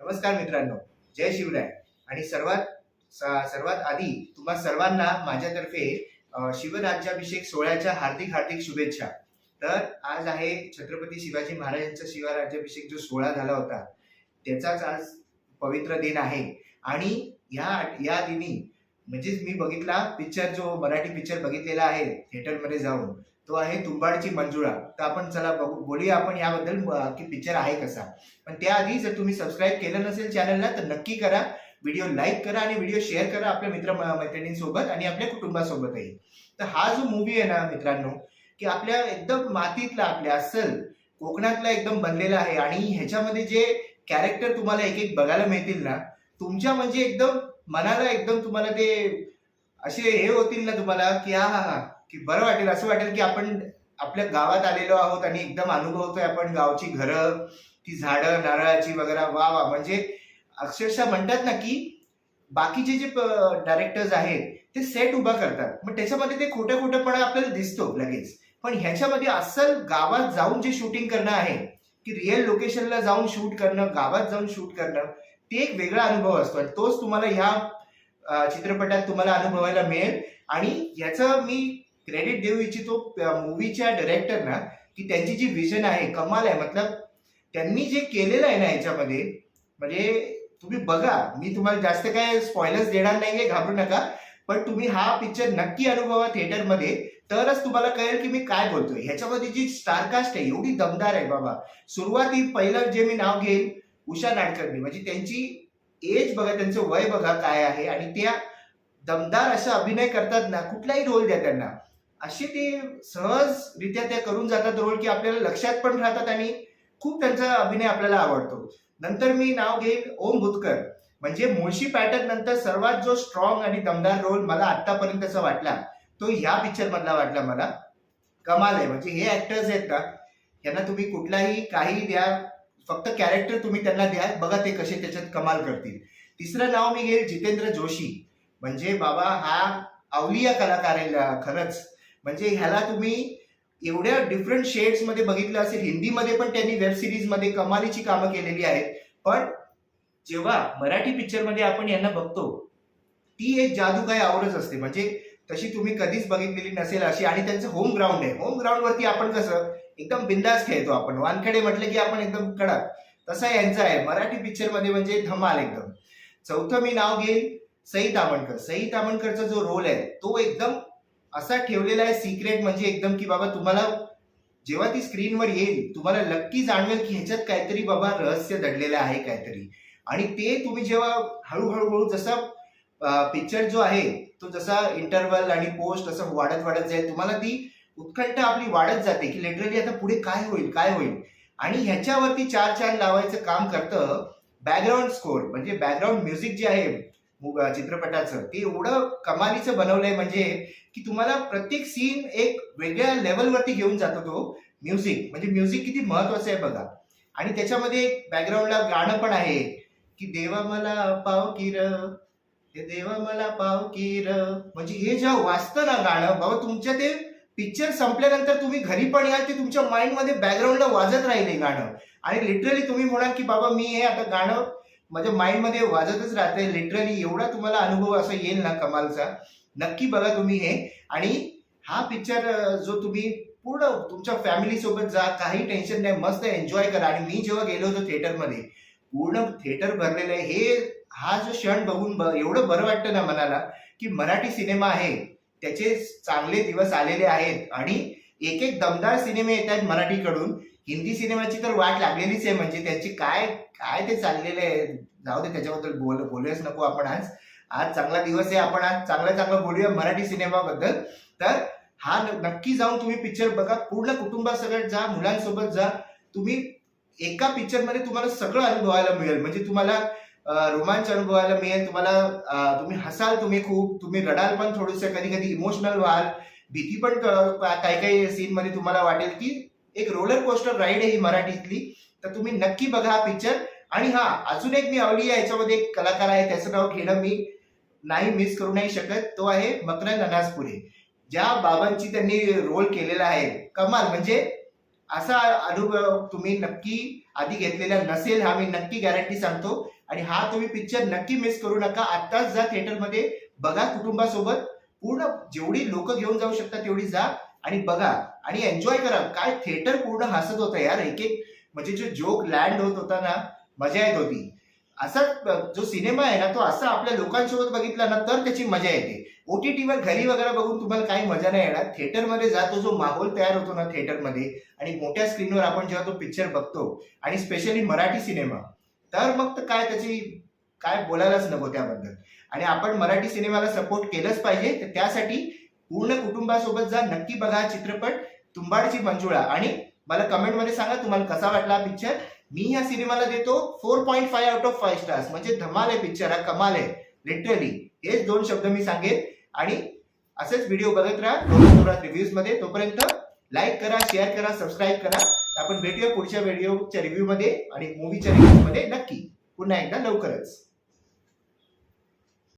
नमस्कार मित्रांनो, जय शिवराय. आणि सर्वात आधी तुम्हा सर्वांना माझ्यातर्फे शिवराज्याभिषेक सोहळ्याच्या हार्दिक हार्दिक शुभेच्छा. तर आज आहे छत्रपती शिवाजी महाराजांचा शिवराज्याभिषेक जो सोहळा झाला होता, त्याचाच आज पवित्र दिन आहे. आणि या दिनी म्हणजेच मी बघितला पिक्चर, जो मराठी पिक्चर बघितलेला आहे थिएटरमध्ये जाऊन, तो आहे तुंबाडची मंजुळा. तर आपण चला बोलूया आपण याबद्दल की पिक्चर आहे कसा. पण त्याआधी जर तुम्ही सबस्क्राईब केलं नसेल चॅनलला तर नक्की करा, व्हिडिओ लाईक करा आणि व्हिडिओ शेअर करा आपल्या मैत्रिणींसोबत आणि आपल्या कुटुंबासोबतही. तर हा जो मूवी आहे ना मित्रांनो, की आपल्या एकदम मातीतला, आपल्या अस्सल कोकणातला एकदम बनलेला आहे. आणि ह्याच्यामध्ये जे कॅरेक्टर तुम्हाला एक एक बघायला मिळतील ना, तुमच्या म्हणजे एकदम मनाला एकदम तुम्हाला ते असे हे होतील ना तुम्हाला, की हा हा हा की बरं वाटेल, असं वाटेल की आपण आपल्या गावात आलेलो आहोत आणि एकदम अनुभवतोय आपण गावची घरं, ती झाडं नारळाची वगैरे. वा वा, म्हणजे अक्षरशः म्हणतात ना की बाकीचे जे डायरेक्टर्स आहेत ते सेट उभा करतात, मग त्याच्यामध्ये ते खोटं खोटंपणा आपल्याला दिसतो लगेच. पण ह्याच्यामध्ये अस्सल गावात जाऊन जे शूटिंग करणं आहे, की रिअल लोकेशनला जाऊन शूट करणं, गावात जाऊन शूट करणं, ते एक वेगळा अनुभव असतो आणि तोच तुम्हाला ह्या चित्रपटात तुम्हाला अनुभवायला मिळेल. आणि याचं मी क्रेडिट देऊ इच्छितो मूवीच्या डायरेक्टरना, की त्यांची जी विजन आहे कमाल आहे. मतलब त्यांनी जे केलेलं आहे ना याच्यामध्ये, म्हणजे तुम्ही बघा, मी तुम्हाला जास्त काय स्पॉयलर्स देणार नाहीये, घाबरू नका. पण तुम्ही हा पिक्चर नक्की अनुभवा थिएटरमध्ये, तरच तुम्हाला कळेल की मी काय बोलतोय. ह्याच्यामध्ये जी स्टारकास्ट आहे एवढी दमदार आहे बाबा. सुरुवाती पहिलं जे मी नाव घेईन, उषा नाडकर्णी, म्हणजे त्यांची एज बघा, त्यांचं वय बघा काय आहे. आणि त्या दमदार असा अभिनय करतात ना, कुठलाही रोल द्या त्यांना, असे ते सहजरित्या त्या करून जातात रोल, की आपल्याला लक्षात पण राहतात आणि खूप त्यांचा अभिनय आपल्याला आवडतो. नंतर मी नाव घेईन ओम भूतकर, म्हणजे मुळशी पॅटर्न नंतर सर्वात जो स्ट्रॉंग आणि दमदार रोल मला आतापर्यंतचा वाटला, तो ह्या पिक्चर मधला वाटला मला. कमाल आहे. म्हणजे हे ऍक्टर्स आहेत ना, यांना तुम्ही कुठलाही काही द्या, फक्त कॅरेक्टर तुम्ही त्यांना द्या, बघा ते कसे त्याच्यात कमाल करतील. तिसरं नाव मी घेईल जितेंद्र जोशी, म्हणजे बाबा हा अवलिया कलाकार आहे खरंच. म्हणजे ह्याला तुम्ही एवढ्या डिफरंट शेड्स मध्ये बघितलं असेल. हिंदीमध्ये पण त्यांनी वेब सिरीज मध्ये कमालीची कामं केलेली आहेत. पण जेव्हा मराठी पिक्चर मध्ये आपण यांना बघतो, ती एक जादू काय आवरच असते, म्हणजे तशी तुम्ही कधीच बघितलेली नसेल अशी. आणि त्यांचं होम ग्राउंड आहे, होम ग्राउंड वरती आपण कसं एकदम बिंदास खेळतो, आपण वानखेडे म्हटलं की आपण एकदम कडक, तसा यांचा आहे मराठी पिक्चर मध्ये, म्हणजे धमाल एकदम. चौथं मी नाव घेईल सई तामणकर. सई तामणकरचा जो रोल आहे तो एकदम असा ठेवलेला आहे सिक्रेट, म्हणजे एकदम की बाबा तुम्हाला जेव्हा ती स्क्रीनवर येईल तुम्हाला नक्की जाणवेल की ह्याच्यात काहीतरी बाबा रहस्य दडलेलं आहे काहीतरी. आणि ते तुम्ही जेव्हा हळूहळू जसा पिक्चर जो आहे तो जसा इंटरव्हल आणि पोस्ट असं वाढत वाढत जाईल, तुम्हाला ती उत्कंठ आपली वाढत जाते की लिटरली आता पुढे काय होईल काय होईल. आणि ह्याच्यावरती चार चार लावायचं काम करतं बॅकग्राऊंड स्कोर, म्हणजे बॅकग्राऊंड म्युझिक जे आहे चित्रपटाचं, ते एवढं कमालीचं बनवलंय, म्हणजे की तुम्हाला प्रत्येक सीन एक वेगळ्या लेवलवरती घेऊन जातो तो म्युझिक. म्हणजे म्युझिक किती महत्वाचं आहे बघा. आणि त्याच्यामध्ये एक बॅकग्राऊंडला गाणं पण आहे की देवा मला पाव किर, हे देवा मला पाव किर. म्हणजे हे जेव्हा वाचतं ना गाणं बाबा, तुमच्या ते पिक्चर संपल्यानंतर तुम्ही घरी पण याल, ते तुमच्या माइंड मध्ये बॅकग्राऊंडला वाजत राहील हे गाणं. आणि लिटरली तुम्ही म्हणाल की बाबा मी हे आता गाणं माझ्या माइंड मध्ये वाजतच राहते लिटरली. एवढा तुम्हाला अनुभव असा येईल ना कमालचा. नक्की बघा तुम्ही हे. आणि हा पिक्चर जो तुम्ही पूर्ण तुमच्या फॅमिली सोबत जा, काही टेन्शन नाही, मस्त एन्जॉय करा. आणि मी जेव्हा गेलो होतो थिएटरमध्ये, पूर्ण थिएटर भरलेलं आहे. हा जो क्षण बघून एवढं बरं वाटतं ना मनाला, की मराठी सिनेमा आहे त्याचे चांगले दिवस आलेले आहेत. आणि एक एक दमदार सिनेमे येत आहेत मराठीकडून. हिंदी सिनेमाची तर वाट लागलेलीच आहे, म्हणजे त्यांची काय काय ते चाललेले आहे. जाऊ दे, त्याच्याबद्दल बोलूच नको आपण. आज चांगला दिवस आहे, आपण आज चांगलं बोलूया मराठी सिनेमाबद्दल. तर हा नक्की जाऊन तुम्ही पिक्चर बघा, पूर्ण कुटुंबासकट जा, मुलांसोबत जा. तुम्ही एका पिक्चर मध्ये तुम्हाला सगळं अनुभवायला मिळेल. म्हणजे तुम्हाला रोमांच अनुभवायला मिळेल, तुम्हाला तुम्ही हसाल, तुम्ही रडाल पण थोडंसं, कधी कधी इमोशनल व्हाल, भीती पण काही काही सीन मध्ये तुम्हाला वाटेल की एक रोलर कोस्टर राईड आहे ही मराठीतली. तर तुम्ही नक्की बघा हा पिक्चर. आणि हा अजून एक मी अवलिया याच्यामध्ये एक कलाकार आहे, त्याचं नाव घेणं मी नाही मिस करू नाही शकत, तो आहे मकरंद अनासपुरे. ज्या बाबांची त्यांनी रोल केलेला आहे कमाल. म्हणजे असा अनुभव तुम्ही नक्की आधी घेतलेला नसेल, हा मी नक्की गॅरंटी सांगतो. आणि हा तुम्ही पिक्चर नक्की मिस करू नका. आत्ताच जा थिएटरमध्ये, बघा कुटुंबासोबत. पूर्ण जेवढी लोक घेऊन जाऊ शकता तेवढी जा आणि बघा आणि एन्जॉय करा. काय थिएटर पूर्ण हसत होतं यार. एक एक म्हणजे जो जोक लँड होत होता ना, मजा येत होती. असा जो सिनेमा आहे ना, तो असा आपल्या लोकांसोबत बघितला ना तर त्याची मजा येते. ओटीटीवर घरी वगैरे बघून तुम्हाला काही मजा नाही येणार. थिएटरमध्ये जा, तो जो माहोल तयार होतो ना थिएटरमध्ये आणि मोठ्या स्क्रीनवर आपण जेव्हा तो पिक्चर बघतो आणि स्पेशली मराठी सिनेमा, तर मग तर काय त्याची काय बोलायलाच नको त्याबद्दल. आणि आपण मराठी सिनेमाला सपोर्ट केलंच पाहिजे. तर त्यासाठी पूर्ण कुटुंबासोबत जा, नक्की बघा हा चित्रपट तुंबाडची मंजुळा. आणि मला कमेंटमध्ये सांगा तुम्हाला कसा वाटला हा पिक्चर. मी या सिनेमाला देतो 4.5 आउट ऑफ 5 स्टार्स. म्हणजे धमाल आहे पिक्चर, हा कमाल आहे लिटरली. हेच 2 शब्द मी सांगेन. आणि असेच व्हिडिओ बघत राहा रिव्ह्यूज मध्ये. तोपर्यंत लाईक करा, शेअर करा, सबस्क्राईब करा. आपण भेटूया पुढच्या व्हिडिओच्या रिव्ह्यू मध्ये आणि मूवीच्या रिव्ह्यू मध्ये नक्की पुन्हा एकदा लवकरच.